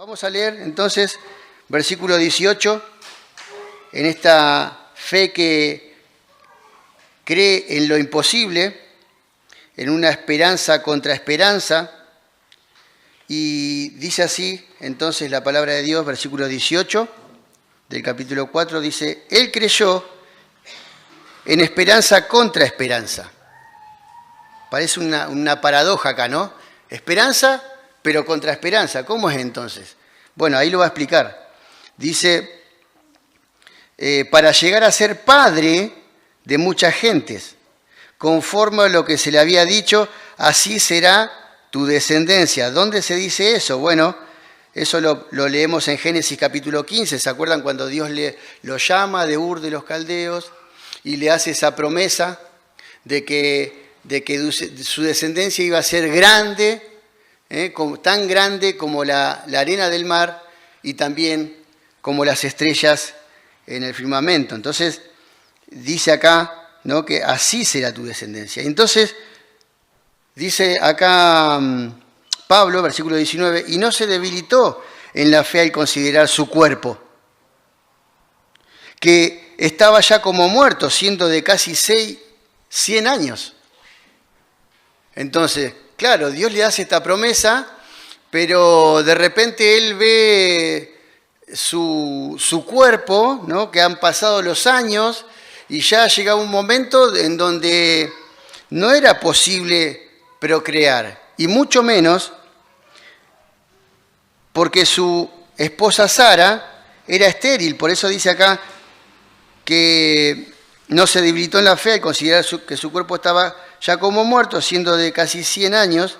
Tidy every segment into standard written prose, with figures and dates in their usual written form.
Vamos a leer entonces versículo 18, en esta fe que cree en lo imposible, en una esperanza contra esperanza, y dice así entonces la palabra de Dios, versículo 18 del capítulo 4, dice: Él creyó en esperanza contra esperanza. Parece una paradoja acá, ¿no? Esperanza, pero contra esperanza. ¿Cómo es entonces? Bueno, ahí lo va a explicar. Dice, para llegar a ser padre de muchas gentes, conforme a lo que se le había dicho, así será tu descendencia. ¿Dónde se dice eso? Bueno, eso lo leemos en Génesis capítulo 15. ¿Se acuerdan cuando Dios lo llama de Ur de los Caldeos y le hace esa promesa de que su descendencia iba a ser grande, tan grande como la arena del mar y también como las estrellas en el firmamento? Entonces, dice acá, ¿no?, que así será tu descendencia. Entonces, dice acá Pablo, versículo 19, y no se debilitó en la fe al considerar su cuerpo, que estaba ya como muerto, siendo de casi 100 años. Entonces, claro, Dios le hace esta promesa, pero de repente él ve su cuerpo, ¿no?, que han pasado los años y ya ha llegado un momento en donde no era posible procrear, y mucho menos porque su esposa Sara era estéril. Por eso dice acá que no se debilitó en la fe al considerar que su cuerpo estaba ya como muerto, siendo de casi 100 años,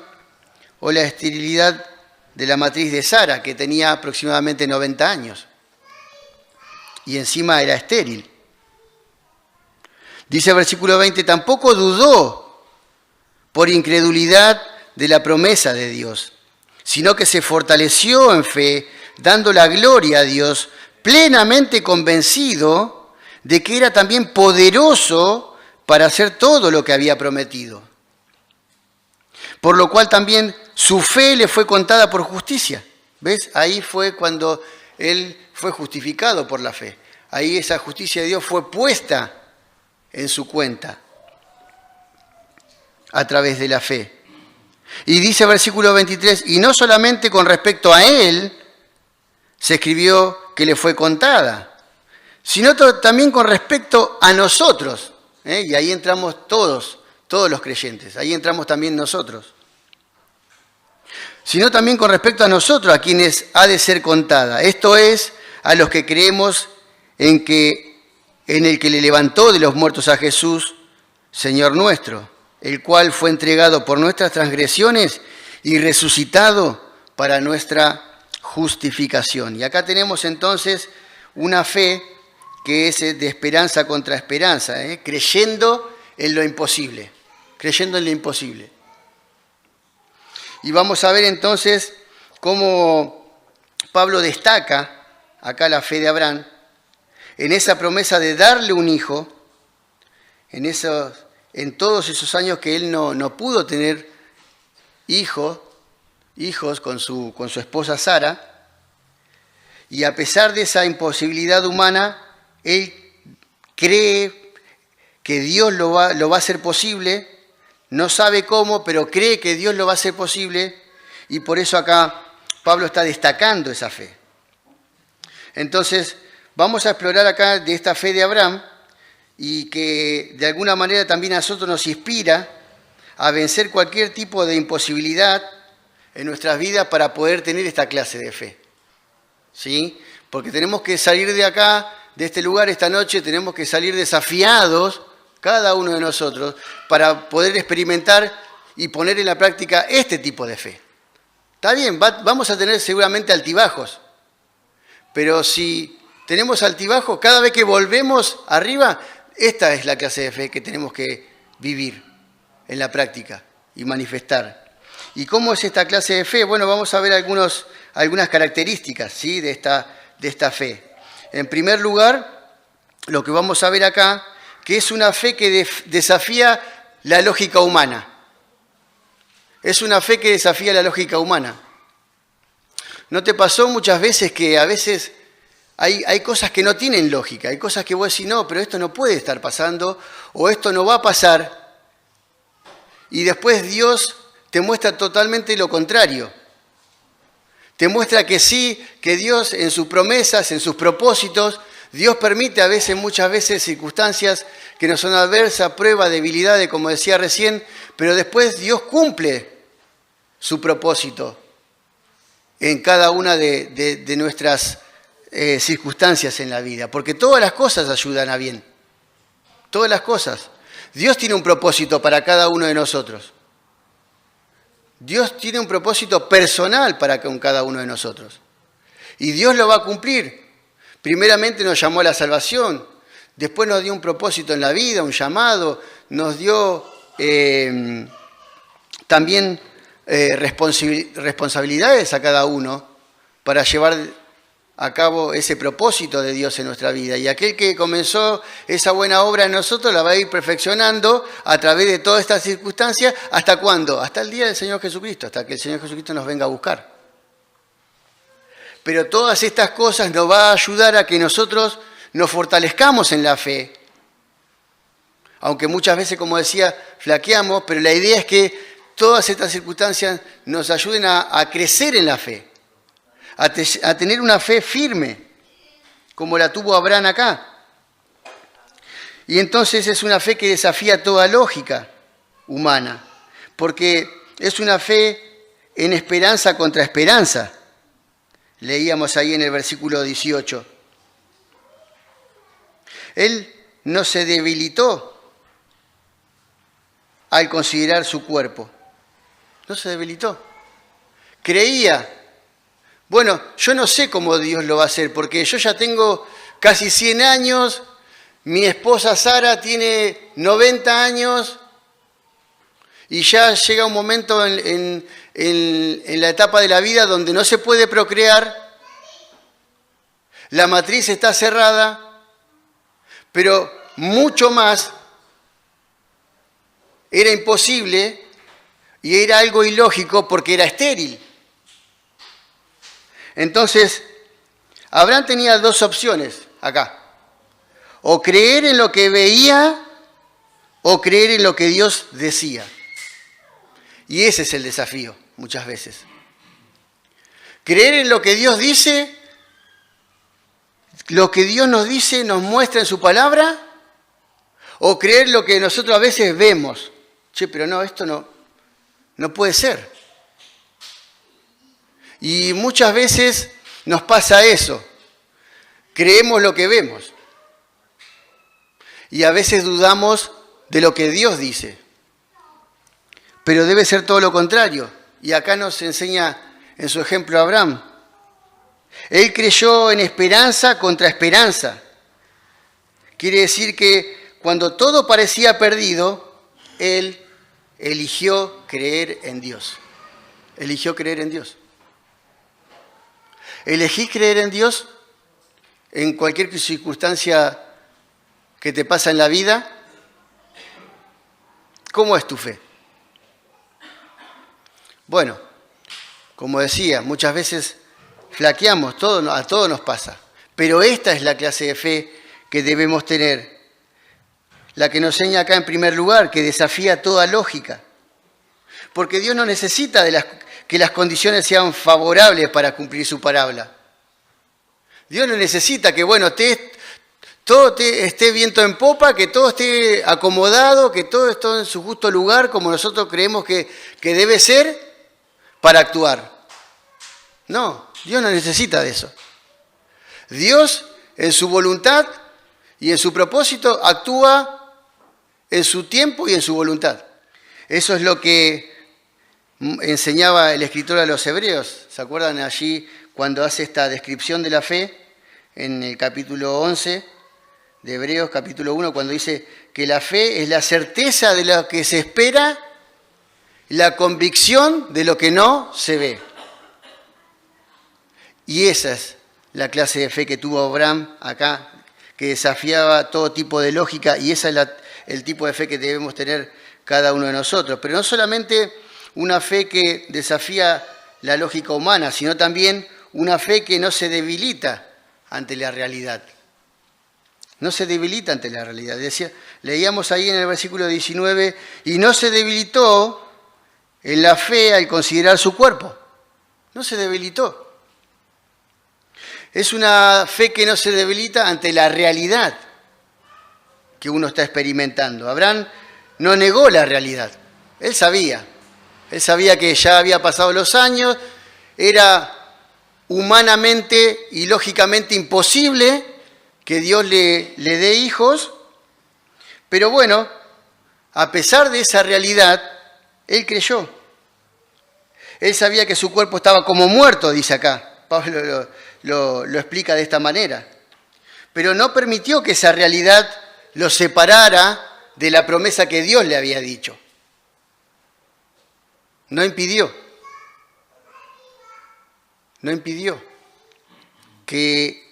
o la esterilidad de la matriz de Sara, que tenía aproximadamente 90 años, y encima era estéril. Dice el versículo 20, tampoco dudó por incredulidad de la promesa de Dios, sino que se fortaleció en fe, dando la gloria a Dios, plenamente convencido de que era también poderoso para hacer todo lo que había prometido. Por lo cual también su fe le fue contada por justicia. ¿Ves? Ahí fue cuando él fue justificado por la fe. Ahí esa justicia de Dios fue puesta en su cuenta a través de la fe. Y dice versículo 23, y no solamente con respecto a él se escribió que le fue contada, sino también con respecto a nosotros. Y ahí entramos todos los creyentes, ahí entramos también nosotros. Sino también con respecto a nosotros, a quienes ha de ser contada. Esto es, a los que creemos en el que le levantó de los muertos a Jesús, Señor nuestro, el cual fue entregado por nuestras transgresiones y resucitado para nuestra justificación. Y acá tenemos entonces una fe que es de esperanza contra esperanza, creyendo en lo imposible, creyendo en lo imposible. Y vamos a ver entonces cómo Pablo destaca acá la fe de Abraham, en esa promesa de darle un hijo, en todos esos años que él no pudo tener hijos con su esposa Sara, y a pesar de esa imposibilidad humana, él cree que Dios lo va a hacer posible, no sabe cómo, pero cree que Dios lo va a hacer posible, y por eso acá Pablo está destacando esa fe. Entonces, vamos a explorar acá de esta fe de Abraham, y que de alguna manera también a nosotros nos inspira a vencer cualquier tipo de imposibilidad en nuestras vidas para poder tener esta clase de fe. ¿Sí? Porque tenemos que salir de acá, de este lugar esta noche, tenemos que salir desafiados, cada uno de nosotros, para poder experimentar y poner en la práctica este tipo de fe. Está bien, vamos a tener seguramente altibajos, pero si tenemos altibajos, cada vez que volvemos arriba, esta es la clase de fe que tenemos que vivir en la práctica y manifestar. ¿Y cómo es esta clase de fe? Bueno, vamos a ver algunas características, ¿sí?, de esta fe. En primer lugar, lo que vamos a ver acá, que es una fe que desafía la lógica humana. Es una fe que desafía la lógica humana. ¿No te pasó muchas veces que a veces hay cosas que no tienen lógica? Hay cosas que vos decís, no, pero esto no puede estar pasando, o esto no va a pasar. Y después Dios te muestra totalmente lo contrario. Te muestra que sí, que Dios en sus promesas, en sus propósitos, Dios permite a veces, muchas veces, circunstancias que nos son adversas, pruebas, debilidades, como decía recién, pero después Dios cumple su propósito en cada una de nuestras circunstancias en la vida, porque todas las cosas ayudan a bien, todas las cosas. Dios tiene un propósito para cada uno de nosotros. Dios tiene un propósito personal para con cada uno de nosotros. Y Dios lo va a cumplir. Primeramente nos llamó a la salvación, después nos dio un propósito en la vida, un llamado, nos dio también responsabilidades a cada uno para llevar a cabo ese propósito de Dios en nuestra vida. Y aquel que comenzó esa buena obra en nosotros la va a ir perfeccionando a través de todas estas circunstancias. ¿Hasta cuándo? Hasta el día del Señor Jesucristo, hasta que el Señor Jesucristo nos venga a buscar. Pero todas estas cosas nos van a ayudar a que nosotros nos fortalezcamos en la fe. Aunque muchas veces, como decía, flaqueamos, pero la idea es que todas estas circunstancias nos ayuden a crecer en la fe, a tener una fe firme, como la tuvo Abraham acá. Y entonces es una fe que desafía toda lógica humana, porque es una fe en esperanza contra esperanza. Leíamos ahí en el versículo 18. Él no se debilitó al considerar su cuerpo. No se debilitó. Creía. Bueno, yo no sé cómo Dios lo va a hacer, porque yo ya tengo casi 100 años, mi esposa Sara tiene 90 años, y ya llega un momento en la etapa de la vida donde no se puede procrear, la matriz está cerrada, pero mucho más era imposible y era algo ilógico porque era estéril. Entonces, Abraham tenía dos opciones acá: o creer en lo que veía o creer en lo que Dios decía. Y ese es el desafío muchas veces. Creer en lo que Dios dice, lo que Dios nos dice, nos muestra en su palabra, o creer lo que nosotros a veces vemos. Che, pero no, esto no puede ser. Y muchas veces nos pasa eso. Creemos lo que vemos. Y a veces dudamos de lo que Dios dice. Pero debe ser todo lo contrario. Y acá nos enseña en su ejemplo Abraham. Él creyó en esperanza contra esperanza. Quiere decir que cuando todo parecía perdido, él eligió creer en Dios. Eligió creer en Dios. ¿Elegís creer en Dios en cualquier circunstancia que te pasa en la vida? ¿Cómo es tu fe? Bueno, como decía, muchas veces flaqueamos, a todos nos pasa. Pero esta es la clase de fe que debemos tener. La que nos enseña acá en primer lugar, que desafía toda lógica. Porque Dios no necesita que las condiciones sean favorables para cumplir su palabra. Dios no necesita que, bueno, todo esté viento en popa, que todo esté acomodado, que todo esté en su justo lugar, como nosotros creemos que debe ser para actuar. No, Dios no necesita de eso. Dios, en su voluntad y en su propósito, actúa en su tiempo y en su voluntad. Eso es lo que enseñaba el escritor a los Hebreos. ¿Se acuerdan allí cuando hace esta descripción de la fe? En el capítulo 11 de Hebreos, capítulo 1, cuando dice que la fe es la certeza de lo que se espera, la convicción de lo que no se ve. Y esa es la clase de fe que tuvo Abraham acá, que desafiaba todo tipo de lógica, y ese es el tipo de fe que debemos tener cada uno de nosotros. Pero no solamente una fe que desafía la lógica humana, sino también una fe que no se debilita ante la realidad. No se debilita ante la realidad. Leíamos ahí en el versículo 19, y no se debilitó en la fe al considerar su cuerpo. No se debilitó. Es una fe que no se debilita ante la realidad que uno está experimentando. Abraham no negó la realidad. Él sabía que ya había pasado los años, era humanamente y lógicamente imposible que Dios le dé hijos, pero bueno, a pesar de esa realidad, él creyó. Él sabía que su cuerpo estaba como muerto, dice acá. Pablo lo explica de esta manera. Pero no permitió que esa realidad lo separara de la promesa que Dios le había dicho. No impidió que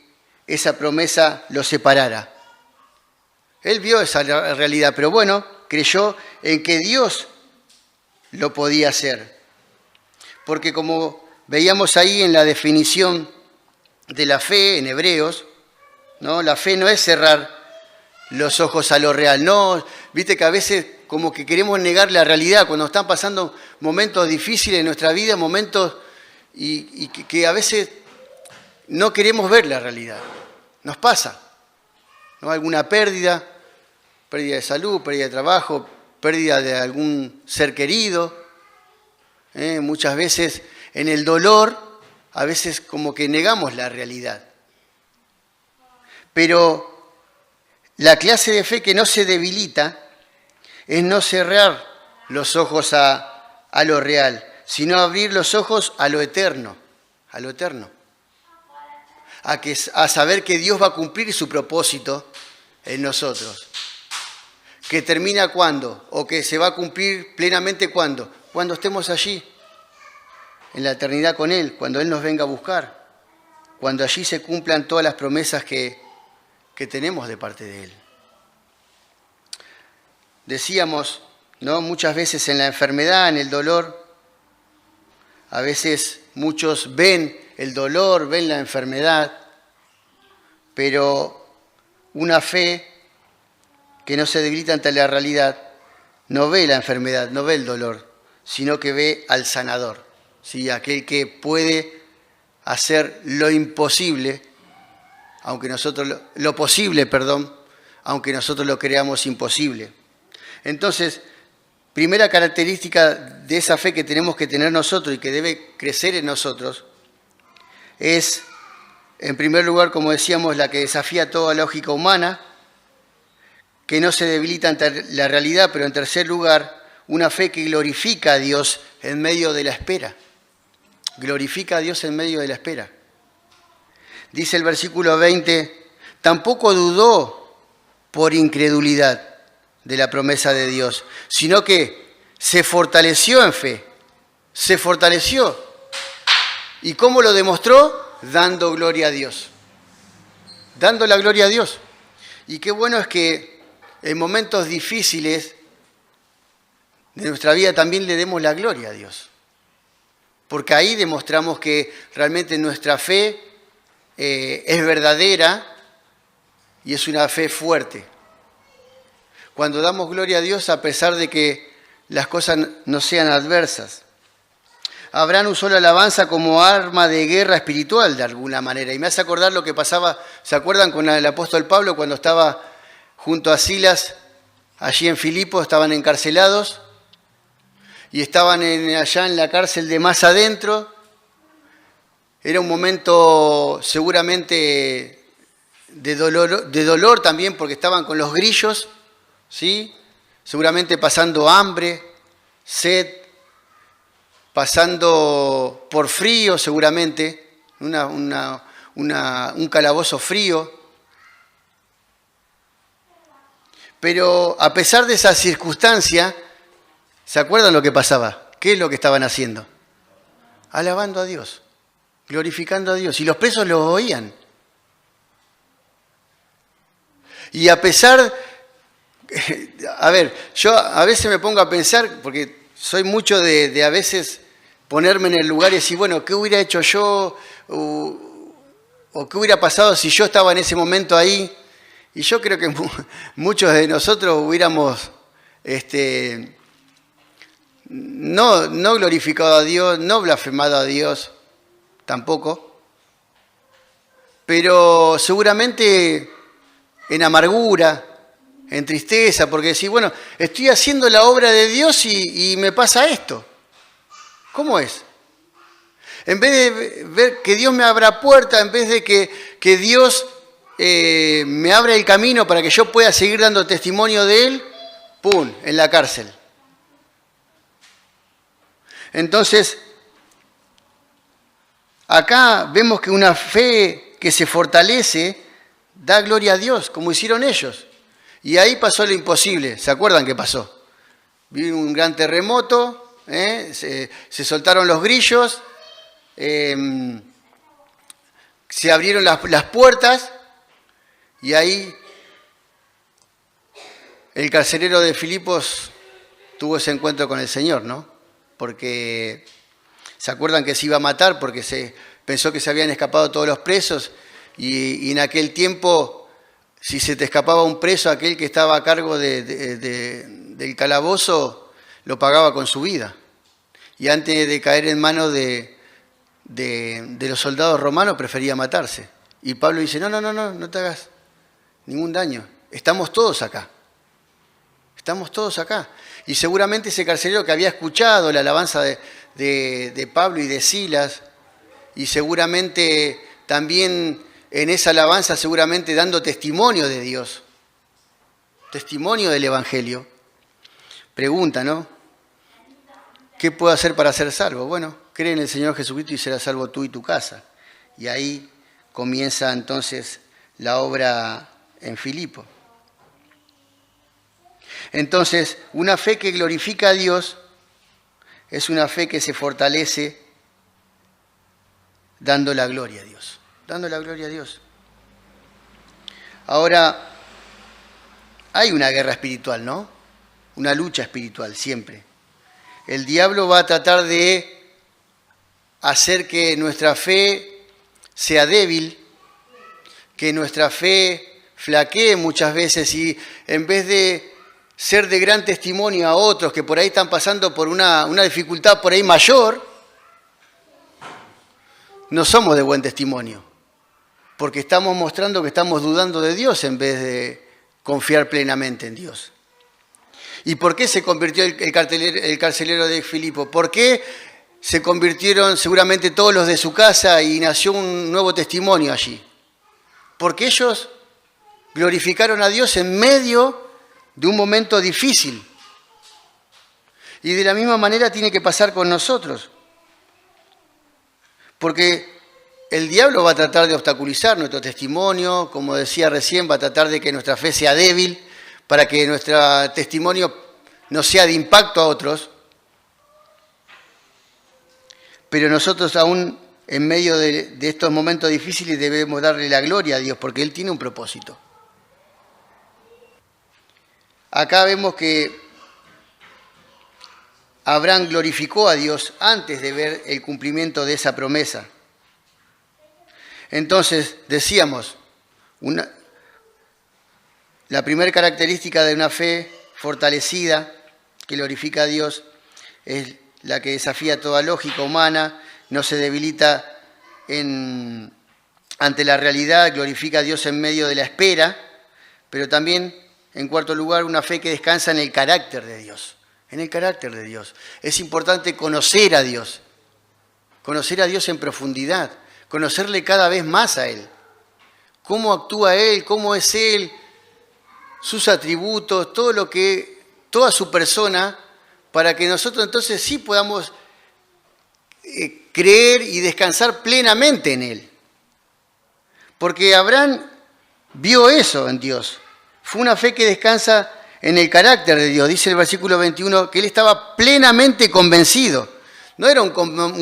esa promesa lo separara. Él vio esa realidad, pero bueno, creyó en que Dios lo podía hacer. Porque como veíamos ahí en la definición de la fe en Hebreos, ¿no? La fe no es cerrar los ojos a lo real. No, viste que a veces como que queremos negar la realidad cuando están pasando momentos difíciles en nuestra vida, momentos y que a veces no queremos ver la realidad. Nos pasa, ¿no? Alguna pérdida de salud, pérdida de trabajo, pérdida de algún ser querido. Muchas veces en el dolor, a veces como que negamos la realidad. Pero la clase de fe que no se debilita es no cerrar los ojos a lo real, sino abrir los ojos a lo eterno, a saber que Dios va a cumplir su propósito en nosotros. ¿Que termina cuándo? ¿O que se va a cumplir plenamente cuándo? Cuando estemos allí, en la eternidad con Él, cuando Él nos venga a buscar, cuando allí se cumplan todas las promesas que tenemos de parte de Él. Decíamos, ¿no? Muchas veces en la enfermedad, en el dolor, a veces muchos ven el dolor, ven la enfermedad, pero una fe que no se debilita ante la realidad no ve la enfermedad, no ve el dolor, sino que ve al sanador, ¿sí? Aquel que puede hacer lo imposible, aunque nosotros lo posible, aunque nosotros lo creamos imposible. Entonces, primera característica de esa fe que tenemos que tener nosotros y que debe crecer en nosotros es, en primer lugar, como decíamos, la que desafía toda lógica humana, que no se debilita ante la realidad, pero en tercer lugar, una fe que glorifica a Dios en medio de la espera. Glorifica a Dios en medio de la espera. Dice el versículo 20, tampoco dudó por incredulidad de la promesa de Dios, sino que se fortaleció en fe, se fortaleció. ¿Y cómo lo demostró? Dando gloria a Dios, dando la gloria a Dios. Y qué bueno es que en momentos difíciles de nuestra vida también le demos la gloria a Dios, porque ahí demostramos que realmente nuestra fe es verdadera y es una fe fuerte. Cuando damos gloria a Dios a pesar de que las cosas no sean adversas. Abraham usó la alabanza como arma de guerra espiritual de alguna manera. Y me hace acordar lo que pasaba, ¿se acuerdan con el apóstol Pablo cuando estaba junto a Silas allí en Filipo? Estaban encarcelados y estaban allá en la cárcel de más adentro. Era un momento seguramente de dolor también porque estaban con los grillos, ¿sí? Seguramente pasando hambre, sed, pasando por frío seguramente, un calabozo frío. Pero a pesar de esa circunstancia, ¿se acuerdan lo que pasaba? ¿Qué es lo que estaban haciendo? Alabando a Dios, glorificando a Dios. Y los presos lo oían. Y a pesar, yo a veces me pongo a pensar, porque soy mucho de a veces ponerme en el lugar y decir, bueno, ¿qué hubiera hecho yo? o qué hubiera pasado si yo estaba en ese momento ahí. Y yo creo que muchos de nosotros hubiéramos no glorificado a Dios, no blasfemado a Dios, tampoco, pero seguramente en amargura, en tristeza, porque decís, bueno, estoy haciendo la obra de Dios y me pasa esto. ¿Cómo es? En vez de ver que Dios me abra puerta, en vez de que Dios me abra el camino para que yo pueda seguir dando testimonio de Él, ¡pum!, en la cárcel. Entonces, acá vemos que una fe que se fortalece da gloria a Dios, como hicieron ellos. Y ahí pasó lo imposible. ¿Se acuerdan qué pasó? Vino un gran terremoto, se soltaron los grillos, se abrieron las puertas y ahí el carcelero de Filipos tuvo ese encuentro con el Señor, ¿no? Porque se acuerdan que se iba a matar porque se pensó que se habían escapado todos los presos y en aquel tiempo, si se te escapaba un preso, aquel que estaba a cargo del calabozo lo pagaba con su vida. Y antes de caer en manos de los soldados romanos prefería matarse. Y Pablo dice, no te hagas ningún daño. Estamos todos acá. Estamos todos acá. Y seguramente ese carcelero que había escuchado la alabanza de Pablo y de Silas, y seguramente también en esa alabanza, seguramente dando testimonio de Dios, testimonio del Evangelio, pregunta, ¿no? ¿Qué puedo hacer para ser salvo? Bueno, cree en el Señor Jesucristo y serás salvo tú y tu casa. Y ahí comienza entonces la obra en Filipo. Entonces, una fe que glorifica a Dios es una fe que se fortalece dando la gloria a Dios. Dando la gloria a Dios. Ahora, hay una guerra espiritual, ¿no? Una lucha espiritual, siempre. El diablo va a tratar de hacer que nuestra fe sea débil, que nuestra fe flaquee muchas veces y en vez de ser de gran testimonio a otros que por ahí están pasando por una dificultad por ahí mayor, no somos de buen testimonio, porque estamos mostrando que estamos dudando de Dios en vez de confiar plenamente en Dios. ¿Y por qué se convirtió el carcelero de Filipo? ¿Por qué se convirtieron seguramente todos los de su casa y nació un nuevo testimonio allí? Porque ellos glorificaron a Dios en medio de un momento difícil. Y de la misma manera tiene que pasar con nosotros. Porque el diablo va a tratar de obstaculizar nuestro testimonio, como decía recién, va a tratar de que nuestra fe sea débil, para que nuestro testimonio no sea de impacto a otros. Pero nosotros aún en medio de estos momentos difíciles debemos darle la gloria a Dios, porque Él tiene un propósito. Acá vemos que Abraham glorificó a Dios antes de ver el cumplimiento de esa promesa. Entonces, decíamos, la primera característica de una fe fortalecida, que glorifica a Dios, es la que desafía toda lógica humana, no se debilita ante la realidad, glorifica a Dios en medio de la espera, pero también, en cuarto lugar, una fe que descansa en el carácter de Dios. En el carácter de Dios. Es importante conocer a Dios en profundidad, conocerle cada vez más a Él. Cómo actúa Él, cómo es Él, sus atributos, toda su persona, para que nosotros entonces sí podamos creer y descansar plenamente en Él. Porque Abraham vio eso en Dios. Fue una fe que descansa en el carácter de Dios. Dice el versículo 21 que él estaba plenamente convencido. No era un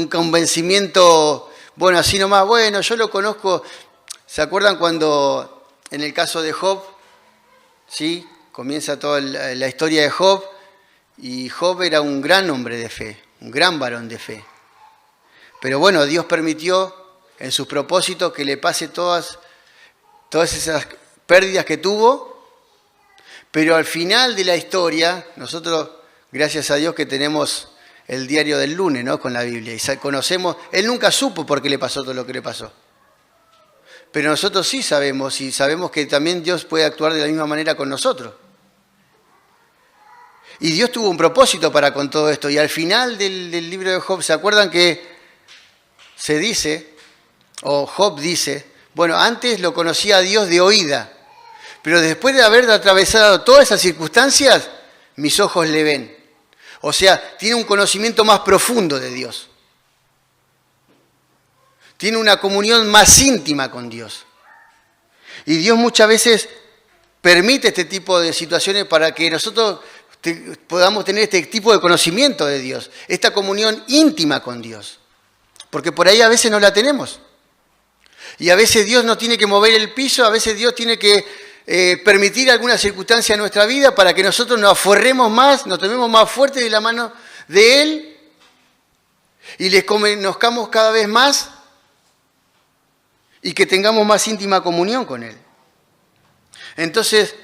convencimiento, bueno, así nomás, bueno, yo lo conozco. ¿Se acuerdan cuando en el caso de Job, sí, comienza toda la historia de Job? Y Job era un gran hombre de fe, un gran varón de fe. Pero bueno, Dios permitió en sus propósitos, que le pase todas esas pérdidas que tuvo, pero al final de la historia, nosotros, gracias a Dios que tenemos el diario del lunes, ¿no?, con la Biblia, y conocemos, él nunca supo por qué le pasó todo lo que le pasó. Pero nosotros sí sabemos, y sabemos que también Dios puede actuar de la misma manera con nosotros. Y Dios tuvo un propósito para con todo esto. Y al final del libro de Job, ¿se acuerdan que se dice, o Job dice, bueno, antes lo conocía a Dios de oída, pero después de haber atravesado todas esas circunstancias, mis ojos le ven. O sea, tiene un conocimiento más profundo de Dios. Tiene una comunión más íntima con Dios. Y Dios muchas veces permite este tipo de situaciones para que nosotros podamos tener este tipo de conocimiento de Dios, esta comunión íntima con Dios. Porque por ahí a veces no la tenemos. Y a veces Dios nos tiene que mover el piso, a veces Dios tiene que permitir alguna circunstancia en nuestra vida para que nosotros nos aferremos más, nos tomemos más fuerte de la mano de Él y les conozcamos cada vez más y que tengamos más íntima comunión con Él. Entonces,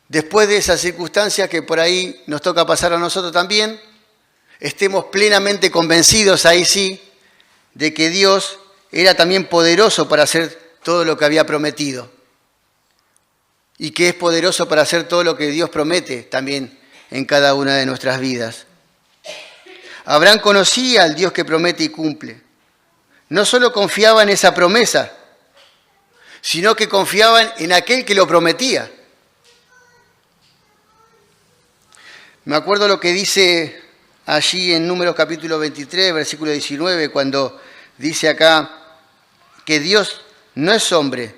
después de esas circunstancias que por ahí nos toca pasar a nosotros también, estemos plenamente convencidos, ahí sí, de que Dios era también poderoso para hacer todo lo que había prometido. Y que es poderoso para hacer todo lo que Dios promete también en cada una de nuestras vidas. Abraham conocía al Dios que promete y cumple. No solo confiaba en esa promesa, sino que confiaban en aquel que lo prometía. Me acuerdo lo que dice allí en Números capítulo 23, versículo 19, cuando dice acá que Dios no es hombre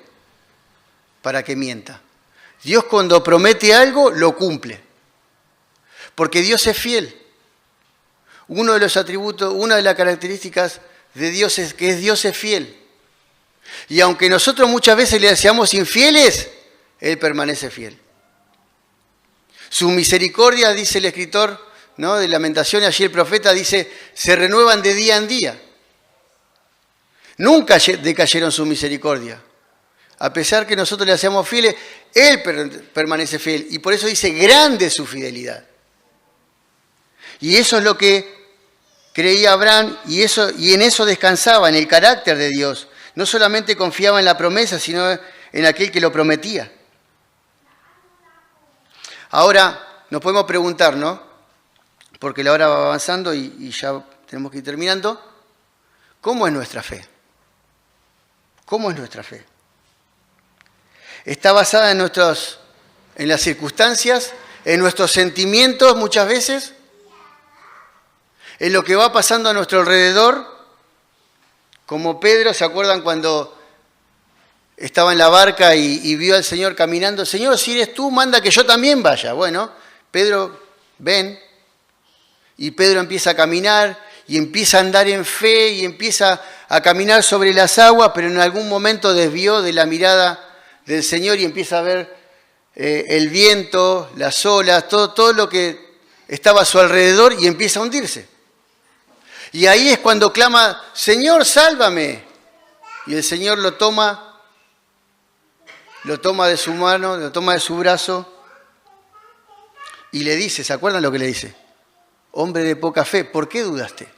para que mienta. Dios cuando promete algo, lo cumple. Porque Dios es fiel. Uno de los atributos, una de las características de Dios es que Dios es fiel. Y aunque nosotros muchas veces le seamos infieles, Él permanece fiel. Sus misericordias, dice el escritor, ¿no?, de Lamentaciones, allí el profeta dice, se renuevan de día en día. Nunca decayeron sus misericordias. A pesar que nosotros le seamos fieles, Él permanece fiel. Y por eso dice, grande es su fidelidad. Y eso es lo que creía Abraham y en eso descansaba, en el carácter de Dios. No solamente confiaba en la promesa, sino en aquel que lo prometía. Ahora nos podemos preguntar, ¿no?, porque la hora va avanzando y ya tenemos que ir terminando, ¿cómo es nuestra fe? ¿Cómo es nuestra fe? ¿Está basada en las circunstancias, en nuestros sentimientos muchas veces? ¿En lo que va pasando a nuestro alrededor? Como Pedro, ¿se acuerdan cuando estaba en la barca y vio al Señor caminando? Señor, si eres tú, manda que yo también vaya. Bueno, Pedro, ven. Y Pedro empieza a caminar y empieza a andar en fe y empieza a caminar sobre las aguas, pero en algún momento desvió de la mirada del Señor y empieza a ver el viento, las olas, todo lo que estaba a su alrededor y empieza a hundirse. Y ahí es cuando clama, Señor, sálvame. Y el Señor lo toma de su mano, lo toma de su brazo y le dice, ¿se acuerdan lo que le dice? Hombre de poca fe, ¿por qué dudaste?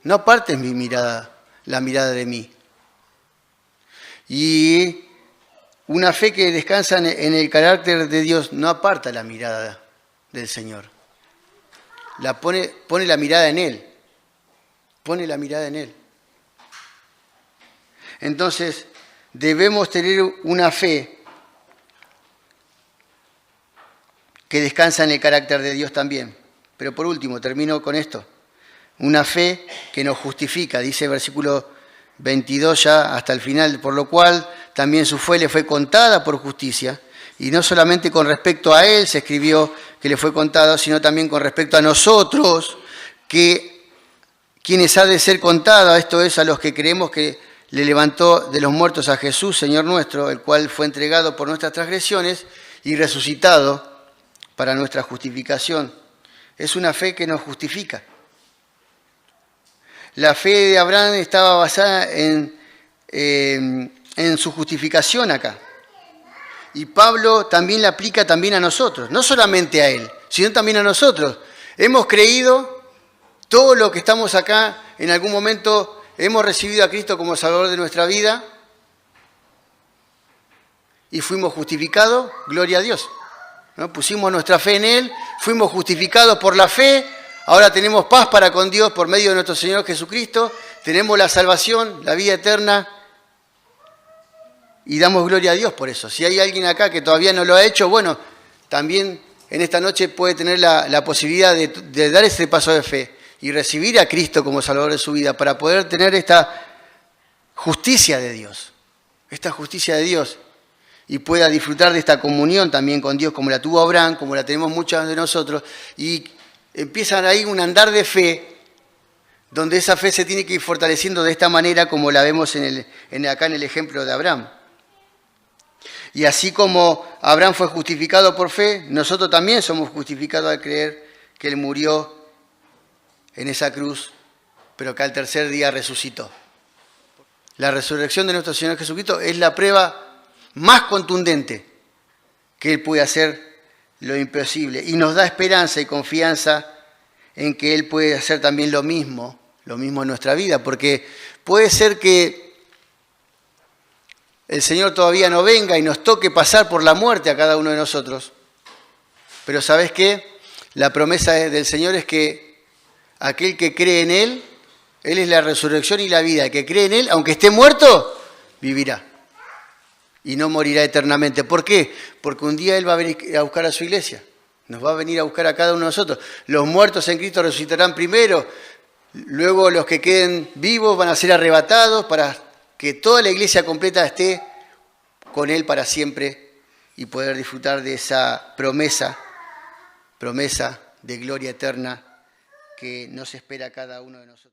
No apartes la mirada de mí. Y una fe que descansa en el carácter de Dios no aparta la mirada del Señor. Pone la mirada en Él. Pone la mirada en Él. Entonces, debemos tener una fe que descansa en el carácter de Dios también. Pero por último, termino con esto. Una fe que nos justifica, dice el versículo 22 ya hasta el final, por lo cual también su fe le fue contada por justicia. Y no solamente con respecto a él se escribió que le fue contado, sino también con respecto a nosotros, que quienes ha de ser contada, esto es a los que creemos que le levantó de los muertos a Jesús, Señor nuestro, el cual fue entregado por nuestras transgresiones y resucitado para nuestra justificación. Es una fe que nos justifica. La fe de Abraham estaba basada en su justificación acá. Y Pablo también la aplica también a nosotros, no solamente a él, sino también a nosotros. Hemos creído, todos los que estamos acá, en algún momento hemos recibido a Cristo como Salvador de nuestra vida y fuimos justificados, gloria a Dios, ¿no? Pusimos nuestra fe en Él, fuimos justificados por la fe, ahora tenemos paz para con Dios por medio de nuestro Señor Jesucristo, tenemos la salvación, la vida eterna, y damos gloria a Dios por eso. Si hay alguien acá que todavía no lo ha hecho, bueno, también en esta noche puede tener la posibilidad de dar ese paso de fe y recibir a Cristo como Salvador de su vida para poder tener esta justicia de Dios, y pueda disfrutar de esta comunión también con Dios como la tuvo Abraham, como la tenemos muchos de nosotros, y empiezan ahí un andar de fe donde esa fe se tiene que ir fortaleciendo de esta manera como la vemos acá en el ejemplo de Abraham. Y así como Abraham fue justificado por fe, nosotros también somos justificados al creer que Él murió en esa cruz, pero que al tercer día resucitó. La resurrección de nuestro Señor Jesucristo es la prueba más contundente que Él puede hacer lo imposible. Y nos da esperanza y confianza en que Él puede hacer también lo mismo en nuestra vida, porque puede ser que el Señor todavía no venga y nos toque pasar por la muerte a cada uno de nosotros. Pero ¿sabes qué? La promesa del Señor es que aquel que cree en Él, Él es la resurrección y la vida. El que cree en Él, aunque esté muerto, vivirá. Y no morirá eternamente. ¿Por qué? Porque un día Él va a venir a buscar a su iglesia. Nos va a venir a buscar a cada uno de nosotros. Los muertos en Cristo resucitarán primero. Luego los que queden vivos van a ser arrebatados para que toda la iglesia completa esté con Él para siempre y poder disfrutar de esa promesa de gloria eterna que nos espera a cada uno de nosotros.